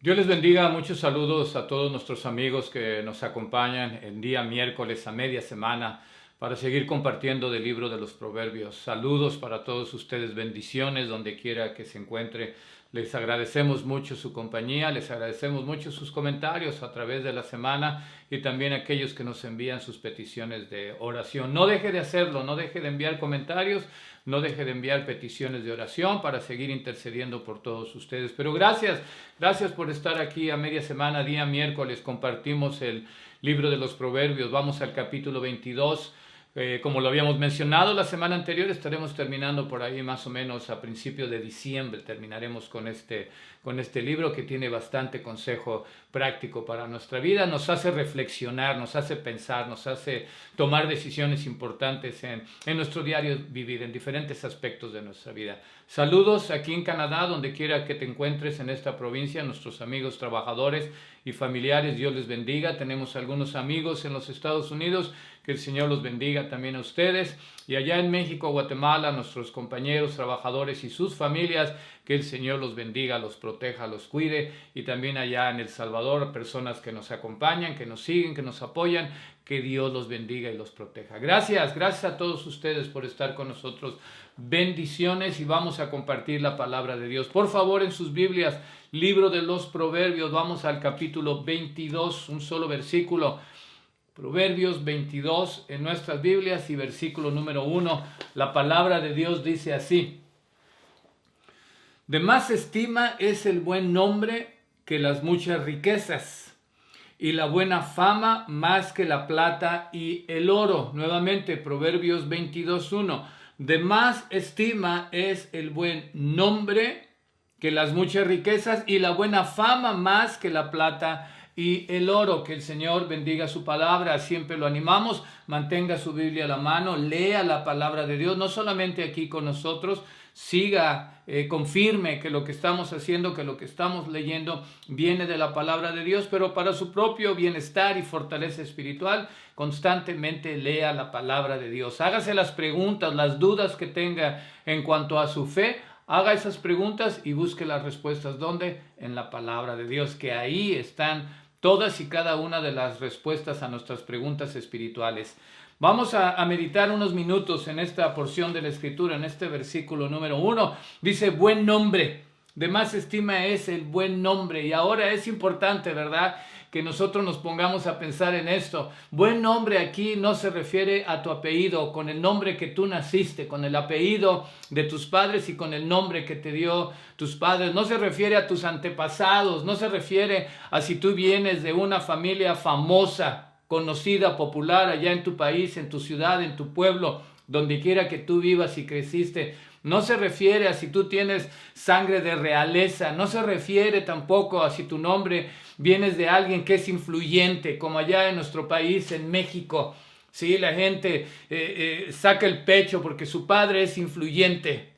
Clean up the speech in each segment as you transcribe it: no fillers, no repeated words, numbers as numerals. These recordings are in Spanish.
Dios les bendiga, muchos saludos a todos nuestros amigos que nos acompañan el día miércoles a media semana para seguir compartiendo del libro de los Proverbios. Saludos para todos ustedes, bendiciones donde quiera que se encuentre. Les agradecemos mucho su compañía, les agradecemos mucho sus comentarios a través de la semana y también aquellos que nos envían sus peticiones de oración. No deje de hacerlo, no deje de enviar comentarios, no deje de enviar peticiones de oración para seguir intercediendo por todos ustedes. Pero gracias por estar aquí a media semana, día miércoles. Compartimos el libro de los Proverbios. Vamos al capítulo 22. Como lo habíamos mencionado la semana anterior, estaremos terminando por ahí más o menos a principios de diciembre. Terminaremos con este libro que tiene bastante consejo práctico para nuestra vida. Nos hace reflexionar, nos hace pensar, nos hace tomar decisiones importantes en nuestro diario vivir, en diferentes aspectos de nuestra vida. Saludos aquí en Canadá, donde quiera que te encuentres en esta provincia, nuestros amigos trabajadores y familiares, Dios les bendiga. Tenemos algunos amigos en los Estados Unidos, que el Señor los bendiga también a ustedes. Y allá en México, Guatemala, nuestros compañeros trabajadores y sus familias, que el Señor los bendiga, los proteja, los cuide. Y también allá en El Salvador, personas que nos acompañan, que nos siguen, que nos apoyan, que Dios los bendiga y los proteja. Gracias a todos ustedes por estar con nosotros. Bendiciones y vamos a compartir la palabra de Dios. Por favor, en sus Biblias, libro de los Proverbios, vamos al capítulo 22, un solo versículo. Proverbios 22 en nuestras Biblias y versículo número 1. La palabra de Dios dice así: de más estima es el buen nombre que las muchas riquezas, y la buena fama más que la plata y el oro. Nuevamente, Proverbios 22:1. De más estima es el buen nombre que las muchas riquezas, y la buena fama más que la plata y el oro. Que el Señor bendiga su palabra. Siempre lo animamos. Mantenga su Biblia a la mano. Lea la palabra de Dios. No solamente aquí con nosotros. Siga, confirme que lo que estamos haciendo, que lo que estamos leyendo viene de la palabra de Dios, pero para su propio bienestar y fortaleza espiritual, constantemente lea la palabra de Dios. Hágase las preguntas, las dudas que tenga en cuanto a su fe. Haga esas preguntas y busque las respuestas. ¿Dónde? En la palabra de Dios, que ahí están todas y cada una de las respuestas a nuestras preguntas espirituales. Vamos a meditar unos minutos en esta porción de la Escritura, en este versículo número 1. Dice, buen nombre. De más estima es el buen nombre. Y ahora es importante, ¿verdad?, que nosotros nos pongamos a pensar en esto. Buen nombre aquí no se refiere a tu apellido, con el nombre que tú naciste, con el apellido de tus padres y con el nombre que te dio tus padres. No se refiere a tus antepasados, no se refiere a si tú vienes de una familia famosa, conocida, popular allá en tu país, en tu ciudad, en tu pueblo, donde quiera que tú vivas y creciste. No se refiere a si tú tienes sangre de realeza, no se refiere tampoco a si tu nombre vienes de alguien que es influyente, como allá en nuestro país, en México. Sí, la gente saca el pecho porque su padre es influyente.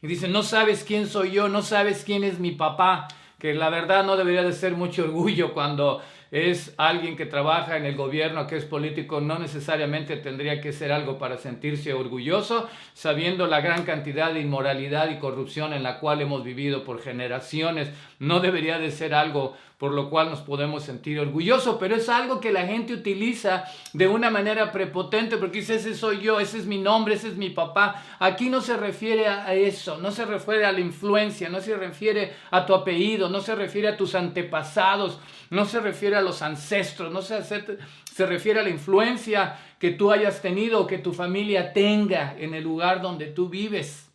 Y dice, no sabes quién soy yo, no sabes quién es mi papá, que la verdad no debería de ser mucho orgullo cuando es alguien que trabaja en el gobierno, que es político. No necesariamente tendría que ser algo para sentirse orgulloso, sabiendo la gran cantidad de inmoralidad y corrupción en la cual hemos vivido por generaciones. No debería de ser algo por lo cual nos podemos sentir orgullosos, pero es algo que la gente utiliza de una manera prepotente, porque dice, ese soy yo, ese es mi nombre, ese es mi papá. Aquí no se refiere a eso, no se refiere a la influencia, no se refiere a tu apellido, no se refiere a tus antepasados, no se refiere a los ancestros, no se refiere a la influencia que tú hayas tenido o que tu familia tenga en el lugar donde tú vives.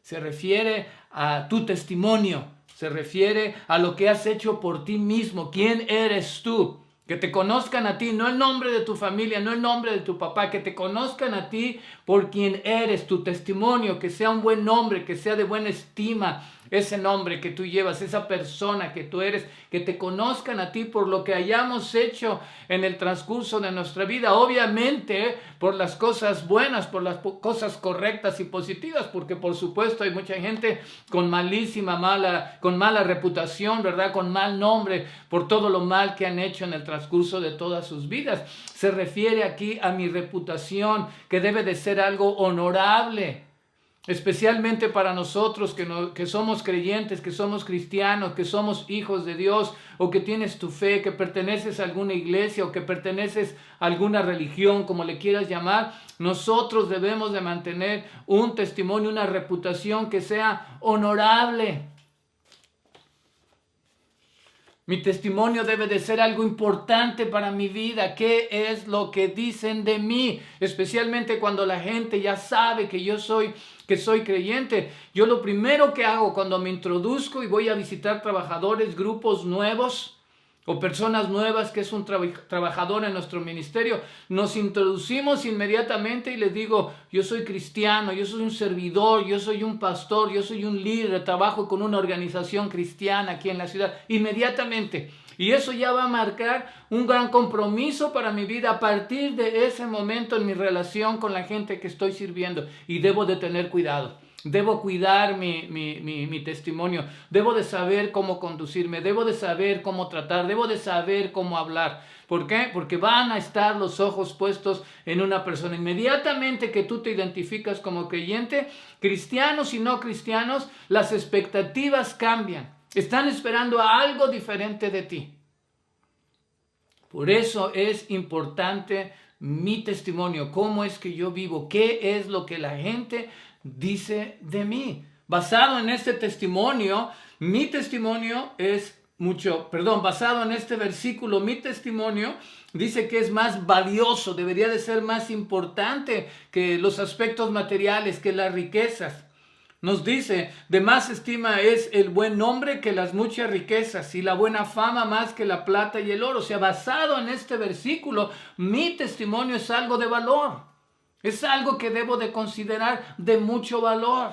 Se refiere a tu testimonio, se refiere a lo que has hecho por ti mismo. ¿Quién eres tú? Que te conozcan a ti, no el nombre de tu familia, no el nombre de tu papá, que te conozcan a ti por quien eres, tu testimonio, que sea un buen nombre, que sea de buena estima, ese nombre que tú llevas, esa persona que tú eres, que te conozcan a ti por lo que hayamos hecho en el transcurso de nuestra vida. Obviamente por las cosas buenas, por las cosas correctas y positivas, porque por supuesto hay mucha gente con con mala reputación, ¿verdad? Con mal nombre, por todo lo mal que han hecho en el transcurso de todas sus vidas. Se refiere aquí a mi reputación, que debe de ser algo honorable. especialmente para nosotros que somos creyentes, que somos cristianos, que somos hijos de Dios, o que tienes tu fe, que perteneces a alguna iglesia o que perteneces a alguna religión, como le quieras llamar. Nosotros debemos de mantener un testimonio, una reputación que sea honorable. Mi testimonio debe de ser algo importante para mi vida. ¿Qué es lo que dicen de mí? Especialmente cuando la gente ya sabe que soy creyente. Yo lo primero que hago cuando me introduzco y voy a visitar trabajadores, grupos nuevos o personas nuevas, que es un trabajador en nuestro ministerio, nos introducimos inmediatamente y les digo: yo soy cristiano, yo soy un servidor, yo soy un pastor, yo soy un líder, trabajo con una organización cristiana aquí en la ciudad, inmediatamente. Y eso ya va a marcar un gran compromiso para mi vida a partir de ese momento en mi relación con la gente que estoy sirviendo. Y debo de tener cuidado. Debo cuidar mi testimonio. Debo de saber cómo conducirme. Debo de saber cómo tratar. Debo de saber cómo hablar. ¿Por qué? Porque van a estar los ojos puestos en una persona. Inmediatamente que tú te identificas como creyente, cristianos y no cristianos, las expectativas cambian. Están esperando algo diferente de ti. Por eso es importante mi testimonio. ¿Cómo es que yo vivo? ¿Qué es lo que la gente dice de mí? Basado en este testimonio, mi testimonio es basado en este versículo, mi testimonio dice que es más valioso, debería de ser más importante que los aspectos materiales, que las riquezas. Nos dice: de más estima es el buen nombre que las muchas riquezas, y la buena fama más que la plata y el oro. O sea, basado en este versículo, mi testimonio es algo de valor. Es algo que debo de considerar de mucho valor.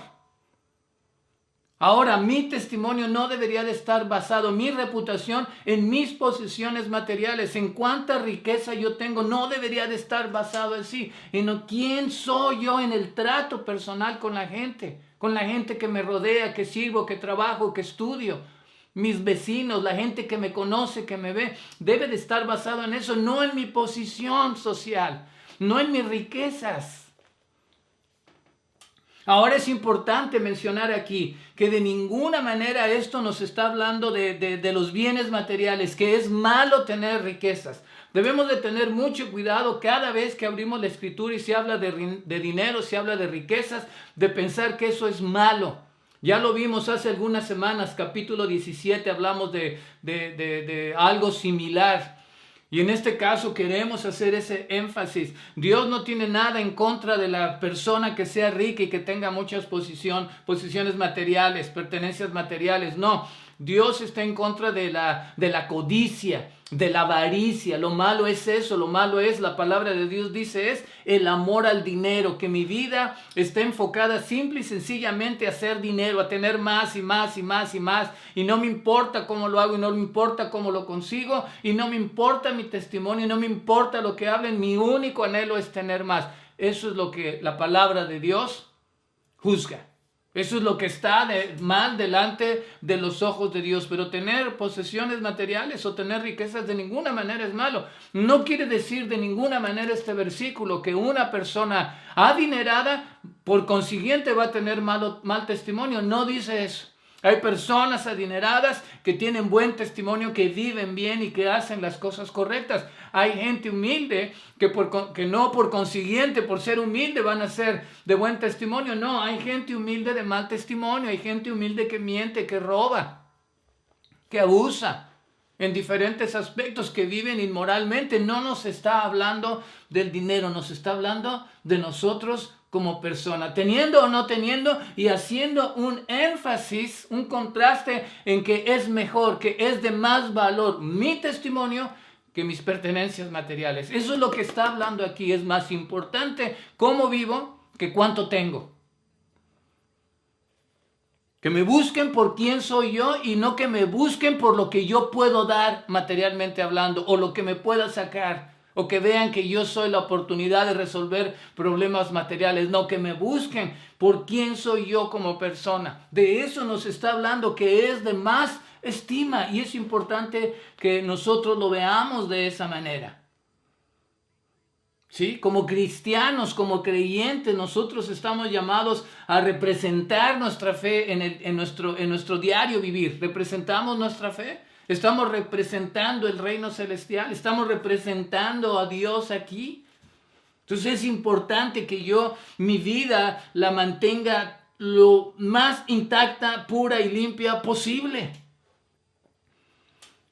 Ahora, mi testimonio no debería de estar basado, mi reputación, en mis posesiones materiales, en cuánta riqueza yo tengo. No debería de estar basado así, en quién soy yo en el trato personal con la gente que me rodea, que sirvo, que trabajo, que estudio. Mis vecinos, la gente que me conoce, que me ve, debe de estar basado en eso, no en mi posición social, no en mis riquezas. Ahora es importante mencionar aquí que de ninguna manera esto nos está hablando de los bienes materiales, que es malo tener riquezas. Debemos de tener mucho cuidado cada vez que abrimos la Escritura y se habla de dinero, se habla de riquezas, de pensar que eso es malo. Ya lo vimos hace algunas semanas, capítulo 17, hablamos de algo similar. Y en este caso queremos hacer ese énfasis. Dios no tiene nada en contra de la persona que sea rica y que tenga muchas posiciones materiales, pertenencias materiales. No, Dios está en contra de la codicia, de la avaricia. Lo malo es eso, lo malo es, la palabra de Dios dice, es el amor al dinero, que mi vida está enfocada simple y sencillamente a hacer dinero, a tener más y más y más y más, y no me importa cómo lo hago, y no me importa cómo lo consigo, y no me importa mi testimonio, y no me importa lo que hablen, mi único anhelo es tener más. Eso es lo que la palabra de Dios juzga. Eso es lo que está mal delante de los ojos de Dios. Pero tener posesiones materiales o tener riquezas de ninguna manera es malo. No quiere decir de ninguna manera este versículo que una persona adinerada por consiguiente va a tener mal testimonio. No dice eso. Hay personas adineradas que tienen buen testimonio, que viven bien y que hacen las cosas correctas. Hay gente humilde que no por consiguiente, por ser humilde, van a ser de buen testimonio. No, hay gente humilde de mal testimonio. Hay gente humilde que miente, que roba, que abusa en diferentes aspectos, que viven inmoralmente. No nos está hablando del dinero, nos está hablando de nosotros como persona, teniendo o no teniendo, y haciendo un énfasis, un contraste en que es mejor, que es de más valor mi testimonio que mis pertenencias materiales. Eso es lo que está hablando aquí. Es más importante cómo vivo que cuánto tengo. Que me busquen por quién soy yo y no que me busquen por lo que yo puedo dar materialmente hablando, o lo que me pueda sacar. O que vean que yo soy la oportunidad de resolver problemas materiales. No, que me busquen por quién soy yo como persona. De eso nos está hablando, que es de más estima. Y es importante que nosotros lo veamos de esa manera. ¿Sí? Como cristianos, como creyentes, nosotros estamos llamados a representar nuestra fe en nuestro diario vivir. ¿Representamos nuestra fe? ¿Estamos representando el reino celestial? ¿Estamos representando a Dios aquí? Entonces es importante que yo mi vida la mantenga lo más intacta, pura y limpia posible.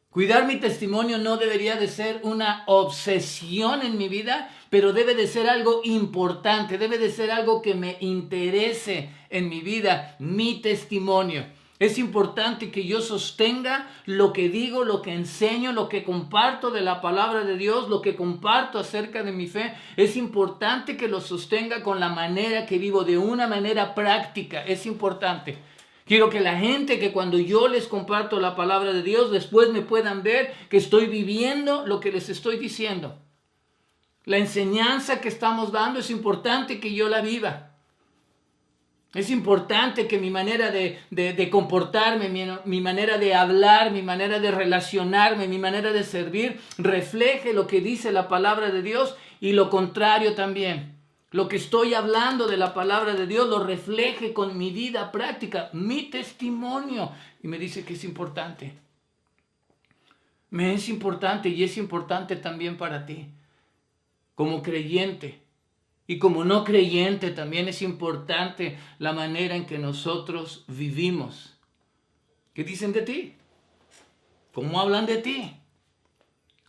Cuidar mi testimonio no debería de ser una obsesión en mi vida, pero debe de ser algo importante, debe de ser algo que me interese en mi vida, mi testimonio. Es importante que yo sostenga lo que digo, lo que enseño, lo que comparto de la palabra de Dios, lo que comparto acerca de mi fe. Es importante que lo sostenga con la manera que vivo, de una manera práctica. Es importante. Quiero que la gente, que cuando yo les comparto la palabra de Dios, después me puedan ver que estoy viviendo lo que les estoy diciendo. La enseñanza que estamos dando es importante que yo la viva. Es importante que mi manera de comportarme, mi manera de hablar, mi manera de relacionarme, mi manera de servir, refleje lo que dice la palabra de Dios, y lo contrario también. Lo que estoy hablando de la palabra de Dios lo refleje con mi vida práctica, mi testimonio. Y me dice que es importante. Me es importante, y es importante también para ti, como creyente. Y como no creyente también es importante la manera en que nosotros vivimos. ¿Qué dicen de ti? ¿Cómo hablan de ti?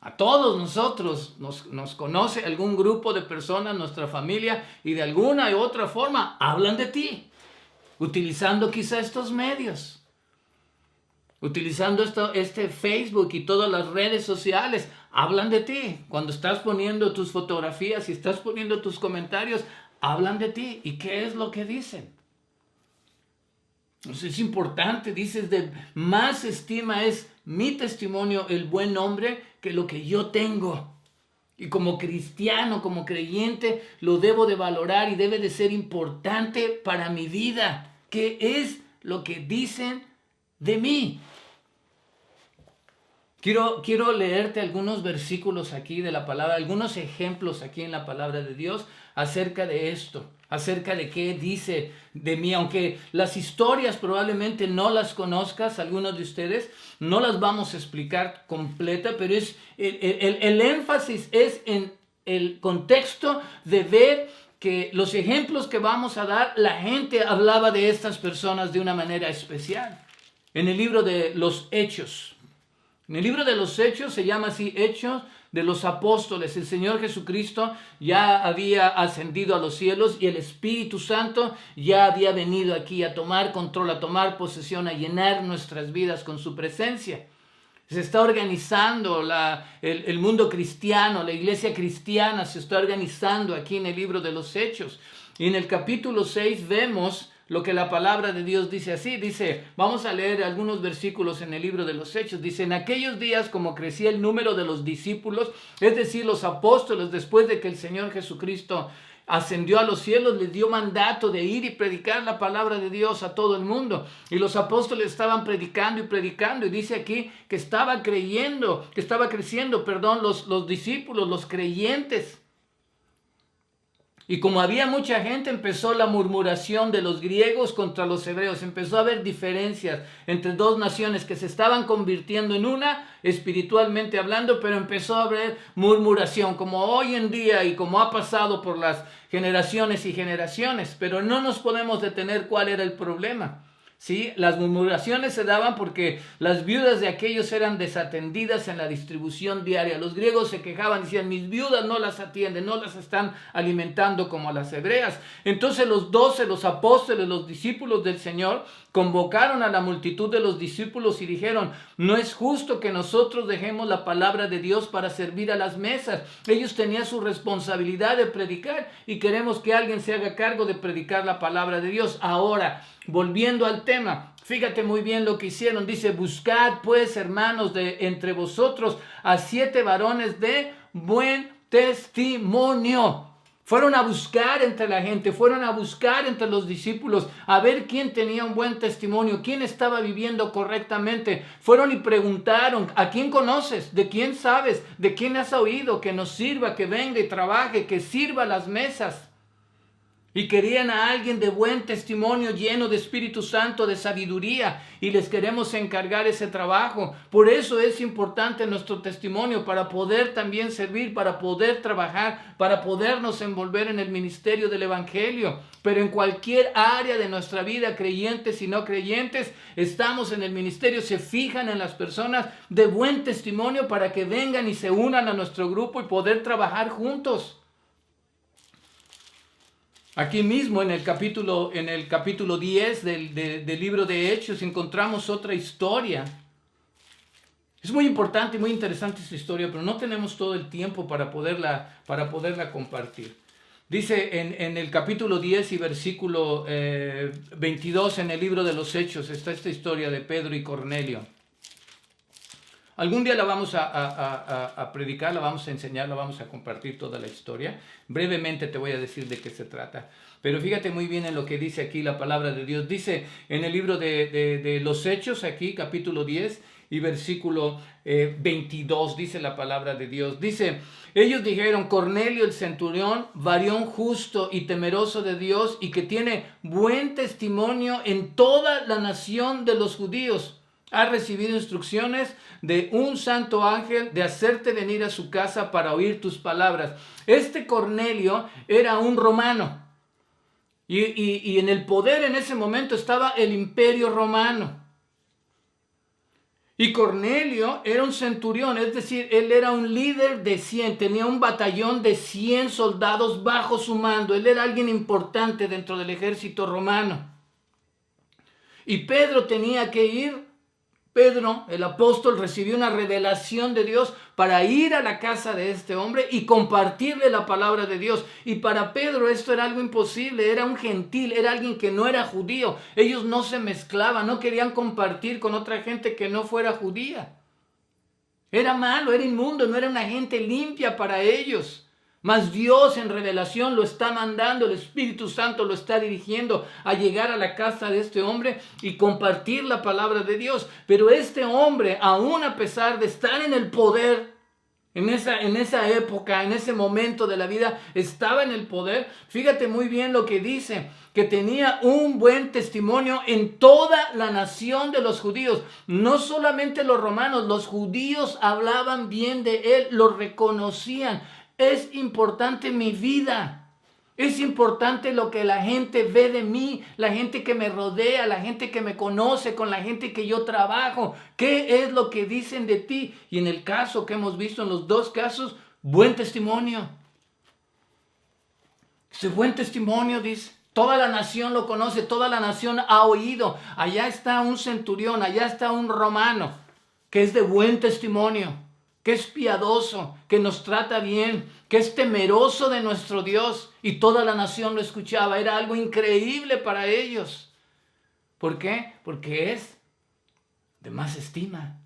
A todos nosotros nos conoce algún grupo de personas, nuestra familia, y de alguna u otra forma hablan de ti, utilizando quizá estos medios, utilizando este Facebook y todas las redes sociales. Hablan de ti. Cuando estás poniendo tus fotografías y estás poniendo tus comentarios, hablan de ti. ¿Y qué es lo que dicen? Entonces es importante, dices, de más estima es mi testimonio, el buen nombre, que lo que yo tengo. Y como cristiano, como creyente, lo debo de valorar y debe de ser importante para mi vida. ¿Qué es lo que dicen de mí? Quiero leerte algunos versículos aquí de la palabra, algunos ejemplos aquí en la palabra de Dios acerca de esto, acerca de qué dice de mí. Aunque las historias probablemente no las conozcas, algunos de ustedes, no las vamos a explicar completa, pero es el énfasis es en el contexto de ver que los ejemplos que vamos a dar, la gente hablaba de estas personas de una manera especial. En el libro de los Hechos. En el libro de los Hechos, se llama así, Hechos de los Apóstoles. El Señor Jesucristo ya había ascendido a los cielos y el Espíritu Santo ya había venido aquí a tomar control, a tomar posesión, a llenar nuestras vidas con su presencia. Se está organizando el mundo cristiano, la iglesia cristiana se está organizando aquí en el libro de los Hechos. Y en el capítulo 6 vemos lo que la palabra de Dios dice así. Dice, vamos a leer algunos versículos en el libro de los Hechos. Dice, en aquellos días, como crecía el número de los discípulos, es decir, los apóstoles, después de que el Señor Jesucristo ascendió a los cielos, les dio mandato de ir y predicar la palabra de Dios a todo el mundo. Y los apóstoles estaban predicando y predicando. Y dice aquí que estaba creciendo, los discípulos, los creyentes. Y como había mucha gente, empezó la murmuración de los griegos contra los hebreos. Empezó a haber diferencias entre dos naciones que se estaban convirtiendo en una, espiritualmente hablando, pero empezó a haber murmuración, como hoy en día y como ha pasado por las generaciones y generaciones. Pero no nos podemos detener cuál era el problema. ¿Sí? Las murmuraciones se daban porque las viudas de aquellos eran desatendidas en la distribución diaria. Los griegos se quejaban, decían, mis viudas no las atienden, no las están alimentando como a las hebreas. Entonces los 12, los apóstoles, los discípulos del Señor, convocaron a la multitud de los discípulos y dijeron, no es justo que nosotros dejemos la palabra de Dios para servir a las mesas. Ellos tenían su responsabilidad de predicar y queremos que alguien se haga cargo de predicar la palabra de Dios. Ahora, volviendo al tema, fíjate muy bien lo que hicieron. Dice, buscad pues, hermanos, de entre vosotros a 7 varones de buen testimonio, Fueron a buscar entre la gente, fueron a buscar entre los discípulos, a ver quién tenía un buen testimonio, quién estaba viviendo correctamente. Fueron y preguntaron, ¿a quién conoces? ¿De quién sabes? ¿De quién has oído? Que nos sirva, que venga y trabaje, que sirva las mesas. Y querían a alguien de buen testimonio, lleno de Espíritu Santo, de sabiduría, y les queremos encargar ese trabajo. Por eso es importante nuestro testimonio, para poder también servir, para poder trabajar, para podernos envolver en el ministerio del Evangelio. Pero en cualquier área de nuestra vida, creyentes y no creyentes, estamos en el ministerio. Se fijan en las personas de buen testimonio para que vengan y se unan a nuestro grupo y poder trabajar juntos. Aquí mismo en el capítulo 10 del libro de Hechos encontramos otra historia. Es muy importante y muy interesante esta historia, pero no tenemos todo el tiempo para poderla compartir. Dice en el capítulo 10 y versículo 22 en el libro de los Hechos, está esta historia de Pedro y Cornelio. Algún día la vamos a predicar, la vamos a enseñar, la vamos a compartir toda la historia. Brevemente te voy a decir de qué se trata. Pero fíjate muy bien en lo que dice aquí la palabra de Dios. Dice en el libro de los Hechos, aquí capítulo 10 y versículo 22, dice la palabra de Dios. Dice, ellos dijeron, Cornelio el centurión, varón justo y temeroso de Dios y que tiene buen testimonio en toda la nación de los judíos, ha recibido instrucciones de un santo ángel de hacerte venir a su casa para oír tus palabras. Este Cornelio era un romano y en el poder en ese momento estaba el imperio romano. Y Cornelio era un centurión, es decir, él era un líder de 100, tenía un batallón de 100 soldados bajo su mando. Él era alguien importante dentro del ejército romano. Y Pedro tenía que ir. Pedro, el apóstol, recibió una revelación de Dios para ir a la casa de este hombre y compartirle la palabra de Dios. Y para Pedro esto era algo imposible, era un gentil, era alguien que no era judío. Ellos no se mezclaban, no querían compartir con otra gente que no fuera judía. Era malo, era inmundo, no era una gente limpia para ellos. Mas Dios en revelación lo está mandando, el Espíritu Santo lo está dirigiendo a llegar a la casa de este hombre y compartir la palabra de Dios. Pero este hombre, aún a pesar de estar en el poder, en esa época, en ese momento de la vida, estaba en el poder. Fíjate muy bien lo que dice, que tenía un buen testimonio en toda la nación de los judíos. No solamente los romanos, los judíos hablaban bien de él, lo reconocían. Es importante mi vida, es importante lo que la gente ve de mí, la gente que me rodea, la gente que me conoce, con la gente que yo trabajo. ¿Qué es lo que dicen de ti? Y en el caso que hemos visto, en los dos casos, buen testimonio. Ese buen testimonio, dice, toda la nación lo conoce, toda la nación ha oído. Allá está un centurión, allá está un romano, que es de buen testimonio, que es piadoso, que nos trata bien, que es temeroso de nuestro Dios. Y toda la nación lo escuchaba. Era algo increíble para ellos. ¿Por qué? Porque es de más estima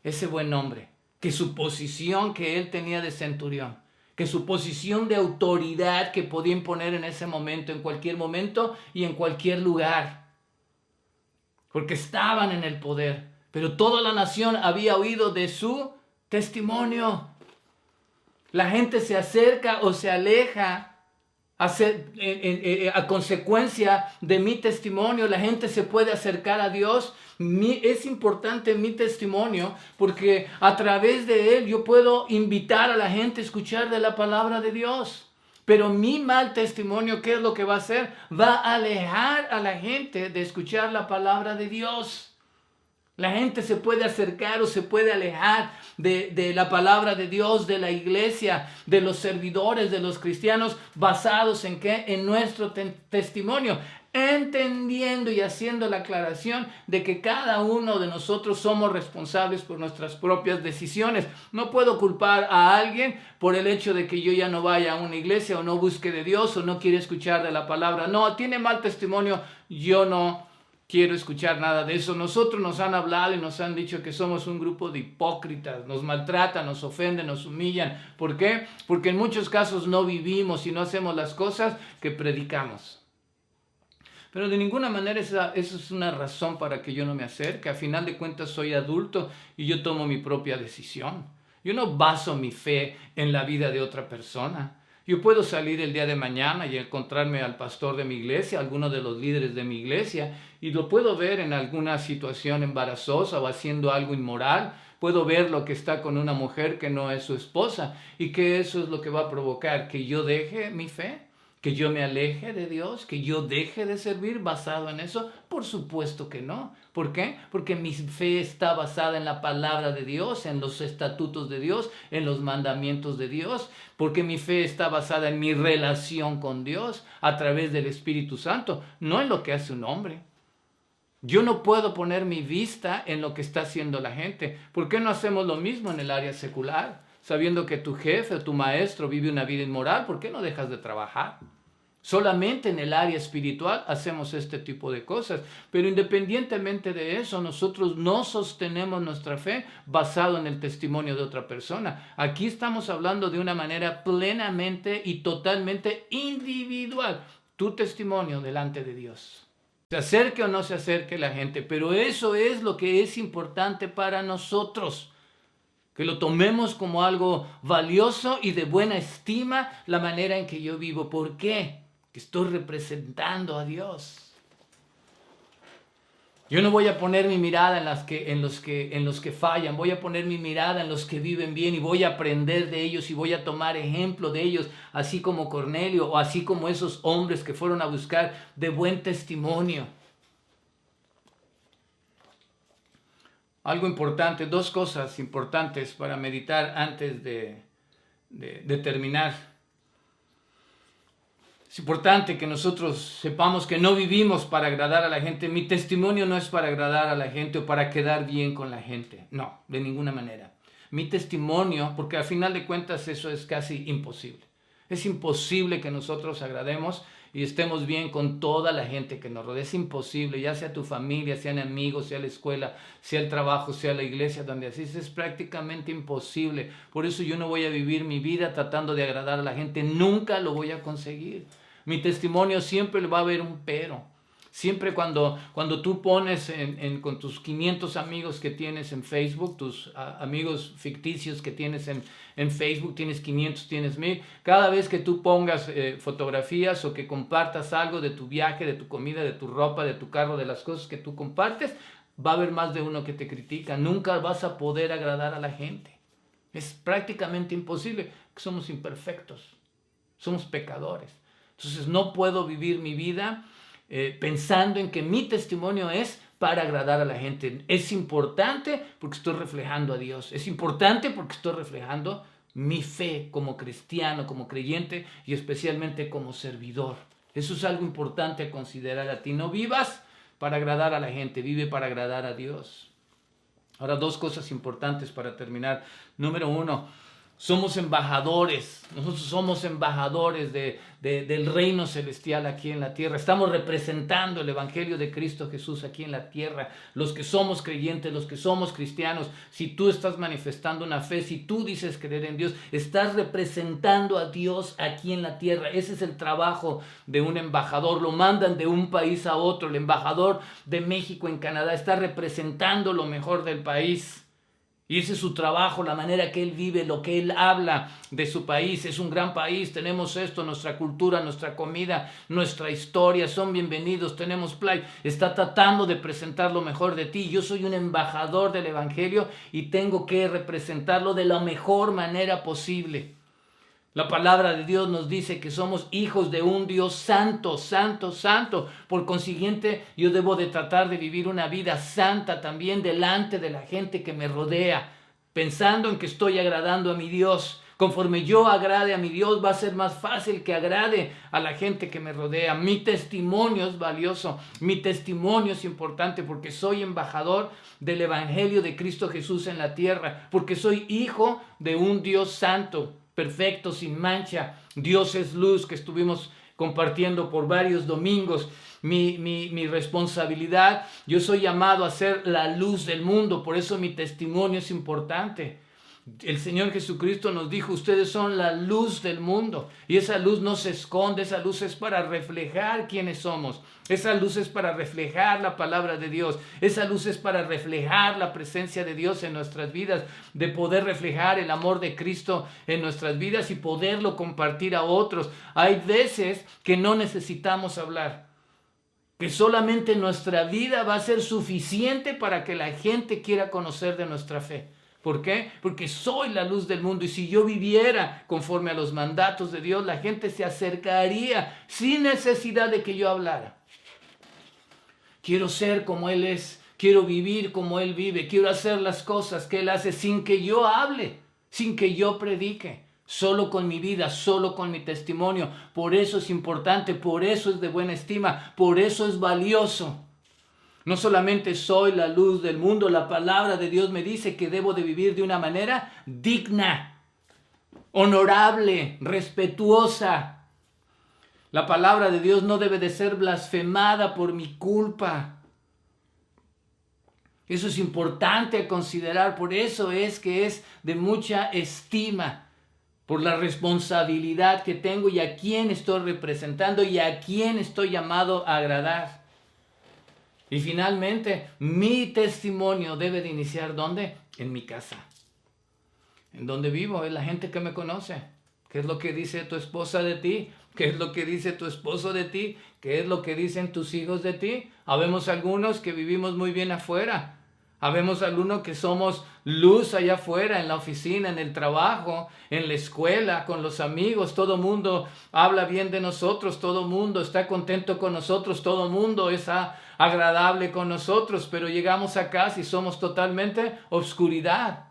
ese buen hombre, que su posición que él tenía de centurión, que su posición de autoridad que podía imponer en ese momento, en cualquier momento y en cualquier lugar. Porque estaban en el poder. Pero toda la nación había oído de su testimonio. La gente se acerca o se aleja a consecuencia de mi testimonio. La gente se puede acercar a Dios. Es importante mi testimonio porque a través de él yo puedo invitar a la gente a escuchar de la palabra de Dios. Pero mi mal testimonio, ¿qué es lo que va a hacer? Va a alejar a la gente de escuchar la palabra de Dios. La gente se puede acercar o se puede alejar de la palabra de Dios, de la iglesia, de los servidores, de los cristianos, basados en ¿qué? En nuestro testimonio, entendiendo y haciendo la aclaración de que cada uno de nosotros somos responsables por nuestras propias decisiones. No puedo culpar a alguien por el hecho de que yo ya no vaya a una iglesia o no busque de Dios o no quiere escuchar de la palabra. No, tiene mal testimonio, yo no quiero escuchar nada de eso. Nosotros nos han hablado y nos han dicho que somos un grupo de hipócritas, nos maltratan, nos ofenden, nos humillan. ¿Por qué? Porque en muchos casos no vivimos y no hacemos las cosas que predicamos. Pero de ninguna manera eso es una razón para que yo no me acerque. A final de cuentas soy adulto y yo tomo mi propia decisión. Yo no baso mi fe en la vida de otra persona. Yo puedo salir el día de mañana y encontrarme al pastor de mi iglesia, alguno de los líderes de mi iglesia, y lo puedo ver en alguna situación embarazosa o haciendo algo inmoral. Puedo ver lo que está con una mujer que no es su esposa y que eso es lo que va a provocar que yo deje mi fe, que yo me aleje de Dios, que yo deje de servir basado en eso. Por supuesto que no. ¿Por qué? Porque mi fe está basada en la palabra de Dios, en los estatutos de Dios, en los mandamientos de Dios. Porque mi fe está basada en mi relación con Dios a través del Espíritu Santo, no en lo que hace un hombre. Yo no puedo poner mi vista en lo que está haciendo la gente. ¿Por qué no hacemos lo mismo en el área secular? Sabiendo que tu jefe o tu maestro vive una vida inmoral, ¿por qué no dejas de trabajar? Solamente en el área espiritual hacemos este tipo de cosas. Pero independientemente de eso, nosotros no sostenemos nuestra fe basado en el testimonio de otra persona. Aquí estamos hablando de una manera plenamente y totalmente individual. Tu testimonio delante de Dios. Se acerque o no se acerque la gente, pero eso es lo que es importante para nosotros. Que lo tomemos como algo valioso y de buena estima la manera en que yo vivo. ¿Por qué? Que estoy representando a Dios. Yo no voy a poner mi mirada en los que fallan. Voy a poner mi mirada en los que viven bien y voy a aprender de ellos y voy a tomar ejemplo de ellos, así como Cornelio o así como esos hombres que fueron a buscar de buen testimonio. Algo importante, dos cosas importantes para meditar antes de terminar. Es importante que nosotros sepamos que no vivimos para agradar a la gente. Mi testimonio no es para agradar a la gente o para quedar bien con la gente. No, de ninguna manera. Mi testimonio, porque al final de cuentas eso es casi imposible. Es imposible que nosotros agrademos y estemos bien con toda la gente que nos rodea. Es imposible, ya sea tu familia, sean amigos, sea la escuela, sea el trabajo, sea la iglesia donde asistes. Es prácticamente imposible. Por eso yo no voy a vivir mi vida tratando de agradar a la gente. Nunca lo voy a conseguir. Mi testimonio siempre le va a haber un pero. Siempre cuando tú pones con tus 500 amigos que tienes en Facebook, tus amigos ficticios que tienes en Facebook, tienes 500, tienes 1000, cada vez que tú pongas fotografías o que compartas algo de tu viaje, de tu comida, de tu ropa, de tu carro, de las cosas que tú compartes, va a haber más de uno que te critica. Nunca vas a poder agradar a la gente. Es prácticamente imposible, porque somos imperfectos, somos pecadores. Entonces no puedo vivir mi vida pensando en que mi testimonio es para agradar a la gente. Es importante porque estoy reflejando a Dios. Es importante porque estoy reflejando mi fe como cristiano, como creyente y especialmente como servidor. Eso es algo importante a considerar a ti. No vivas para agradar a la gente, vive para agradar a Dios. Ahora, dos cosas importantes para terminar. Número uno, somos embajadores. Nosotros somos embajadores del reino celestial aquí en la tierra. Estamos representando el evangelio de Cristo Jesús aquí en la tierra. Los que somos creyentes, los que somos cristianos, si tú estás manifestando una fe, si tú dices creer en Dios, estás representando a Dios aquí en la tierra. Ese es el trabajo de un embajador. Lo mandan de un país a otro. El embajador de México en Canadá está representando lo mejor del país. Y ese es su trabajo, la manera que él vive, lo que él habla de su país. Es un gran país, tenemos esto, nuestra cultura, nuestra comida, nuestra historia, son bienvenidos, tenemos play. Está tratando de presentar lo mejor de ti. Yo soy un embajador del evangelio y tengo que representarlo de la mejor manera posible. La palabra de Dios nos dice que somos hijos de un Dios santo, santo, santo. Por consiguiente, yo debo de tratar de vivir una vida santa también delante de la gente que me rodea, pensando en que estoy agradando a mi Dios. Conforme yo agrade a mi Dios, va a ser más fácil que agrade a la gente que me rodea. Mi testimonio es valioso, mi testimonio es importante porque soy embajador del evangelio de Cristo Jesús en la tierra, porque soy hijo de un Dios santo, perfecto, sin mancha. Dios es luz, que estuvimos compartiendo por varios domingos mi responsabilidad. Yo soy llamado a ser la luz del mundo, por eso mi testimonio es importante. El Señor Jesucristo nos dijo, ustedes son la luz del mundo, y esa luz no se esconde, esa luz es para reflejar quiénes somos, esa luz es para reflejar la palabra de Dios, esa luz es para reflejar la presencia de Dios en nuestras vidas, de poder reflejar el amor de Cristo en nuestras vidas y poderlo compartir a otros. Hay veces que no necesitamos hablar, que solamente nuestra vida va a ser suficiente para que la gente quiera conocer de nuestra fe. ¿Por qué? Porque soy la luz del mundo, y si yo viviera conforme a los mandatos de Dios, la gente se acercaría sin necesidad de que yo hablara. Quiero ser como Él es, quiero vivir como Él vive, quiero hacer las cosas que Él hace sin que yo hable, sin que yo predique, solo con mi vida, solo con mi testimonio. Por eso es importante, por eso es de buena estima, por eso es valioso. No solamente soy la luz del mundo, la palabra de Dios me dice que debo de vivir de una manera digna, honorable, respetuosa. La palabra de Dios no debe de ser blasfemada por mi culpa. Eso es importante a considerar, por eso es que es de mucha estima, por la responsabilidad que tengo y a quién estoy representando y a quién estoy llamado a agradar. Y finalmente, mi testimonio debe de iniciar, ¿dónde? En mi casa. En donde vivo, es la gente que me conoce. ¿Qué es lo que dice tu esposa de ti? ¿Qué es lo que dice tu esposo de ti? ¿Qué es lo que dicen tus hijos de ti? Habemos algunos que vivimos muy bien afuera. Habemos algunos que somos luz allá afuera, en la oficina, en el trabajo, en la escuela, con los amigos. Todo mundo habla bien de nosotros, todo mundo está contento con nosotros, todo mundo es agradable con nosotros, pero llegamos a casa y somos totalmente oscuridad.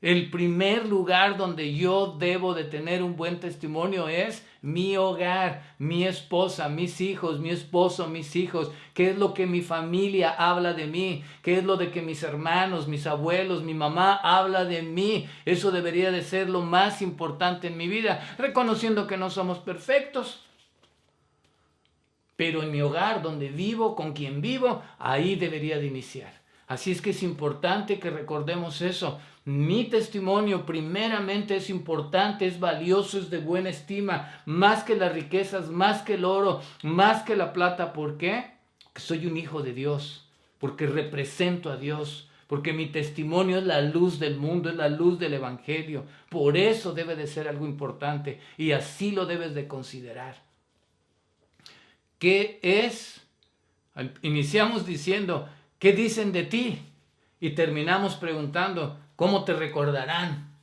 El primer lugar donde yo debo de tener un buen testimonio es mi hogar, mi esposa, mis hijos, mi esposo, mis hijos. ¿Qué es lo que mi familia habla de mí? ¿Qué es lo de que mis hermanos, mis abuelos, mi mamá habla de mí? Eso debería de ser lo más importante en mi vida, reconociendo que no somos perfectos. Pero en mi hogar, donde vivo, con quien vivo, ahí debería de iniciar. Así es que es importante que recordemos eso. Mi testimonio primeramente es importante, es valioso, es de buena estima, más que las riquezas, más que el oro, más que la plata. ¿Por qué? Porque soy un hijo de Dios, porque represento a Dios, porque mi testimonio es la luz del mundo, es la luz del evangelio. Por eso debe de ser algo importante y así lo debes de considerar. ¿Qué es? Iniciamos diciendo, ¿qué dicen de ti? Y terminamos preguntando, ¿cómo te recordarán?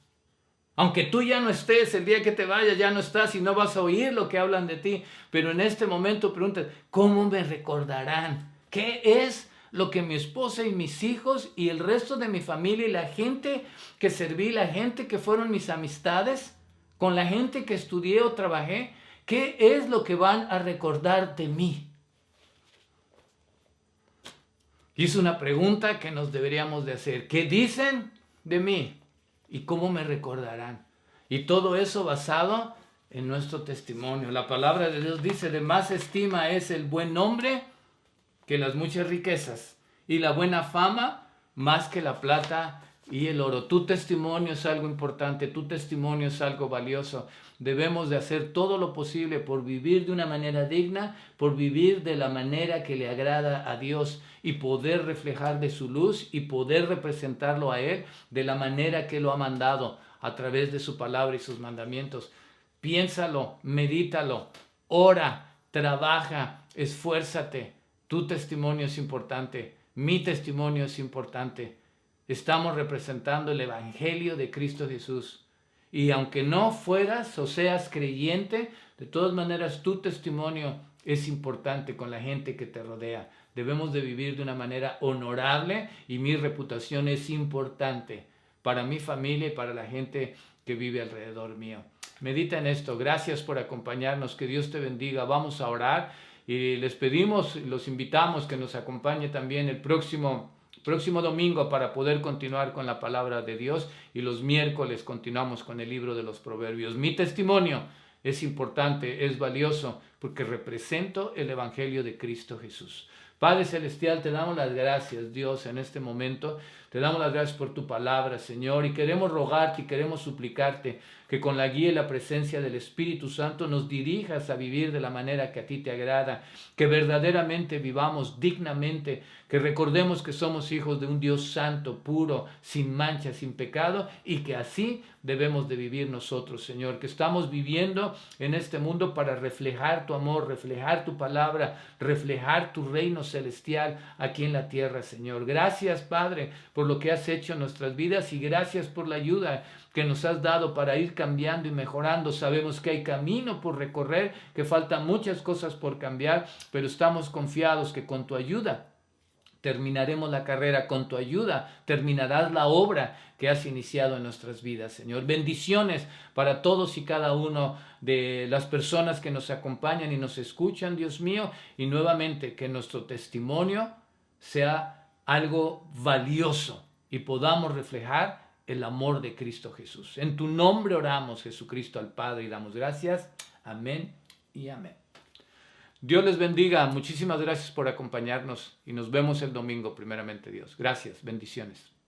Aunque tú ya no estés, el día que te vayas ya no estás y no vas a oír lo que hablan de ti. Pero en este momento preguntas, ¿cómo me recordarán? ¿Qué es lo que mi esposa y mis hijos y el resto de mi familia y la gente que serví, la gente que fueron mis amistades, con la gente que estudié o trabajé, qué es lo que van a recordar de mí? Y es una pregunta que nos deberíamos de hacer. ¿Qué dicen de mí? ¿Y cómo me recordarán? Y todo eso basado en nuestro testimonio. La palabra de Dios dice, de más estima es el buen nombre que las muchas riquezas, y la buena fama más que la plata y el oro. Tu testimonio es algo importante, tu testimonio es algo valioso. Debemos de hacer todo lo posible por vivir de una manera digna, por vivir de la manera que le agrada a Dios y poder reflejar de su luz y poder representarlo a Él de la manera que lo ha mandado a través de su palabra y sus mandamientos. Piénsalo, medítalo, ora, trabaja, esfuérzate. Tu testimonio es importante, mi testimonio es importante. Estamos representando el Evangelio de Cristo Jesús. Y aunque no fueras o seas creyente, de todas maneras tu testimonio es importante con la gente que te rodea. Debemos de vivir de una manera honorable y mi reputación es importante para mi familia y para la gente que vive alrededor mío. Medita en esto. Gracias por acompañarnos. Que Dios te bendiga. Vamos a orar y les pedimos, los invitamos que nos acompañe también el próximo domingo para poder continuar con la palabra de Dios, y los miércoles continuamos con el libro de los Proverbios. Mi testimonio es importante, es valioso, porque represento el Evangelio de Cristo Jesús. Padre Celestial, te damos las gracias, Dios, en este momento. Te damos las gracias por tu palabra, Señor, y queremos rogarte y queremos suplicarte que con la guía y la presencia del Espíritu Santo nos dirijas a vivir de la manera que a ti te agrada, que verdaderamente vivamos dignamente, que recordemos que somos hijos de un Dios santo, puro, sin mancha, sin pecado, y que así debemos de vivir nosotros, Señor, que estamos viviendo en este mundo para reflejar tu amor, reflejar tu palabra, reflejar tu reino celestial aquí en la tierra, Señor. Gracias, Padre, por lo que has hecho en nuestras vidas y gracias por la ayuda que nos has dado para ir cambiando y mejorando. Sabemos que hay camino por recorrer, que faltan muchas cosas por cambiar, pero estamos confiados que con tu ayuda terminaremos la carrera, con tu ayuda terminarás la obra que has iniciado en nuestras vidas, Señor. Bendiciones para todos y cada uno de las personas que nos acompañan y nos escuchan, Dios mío, y nuevamente que nuestro testimonio sea algo valioso y podamos reflejar el amor de Cristo Jesús. En tu nombre oramos, Jesucristo, al Padre, y damos gracias. Amén y amén. Dios les bendiga. Muchísimas gracias por acompañarnos y nos vemos el domingo, primeramente Dios. Gracias. Bendiciones.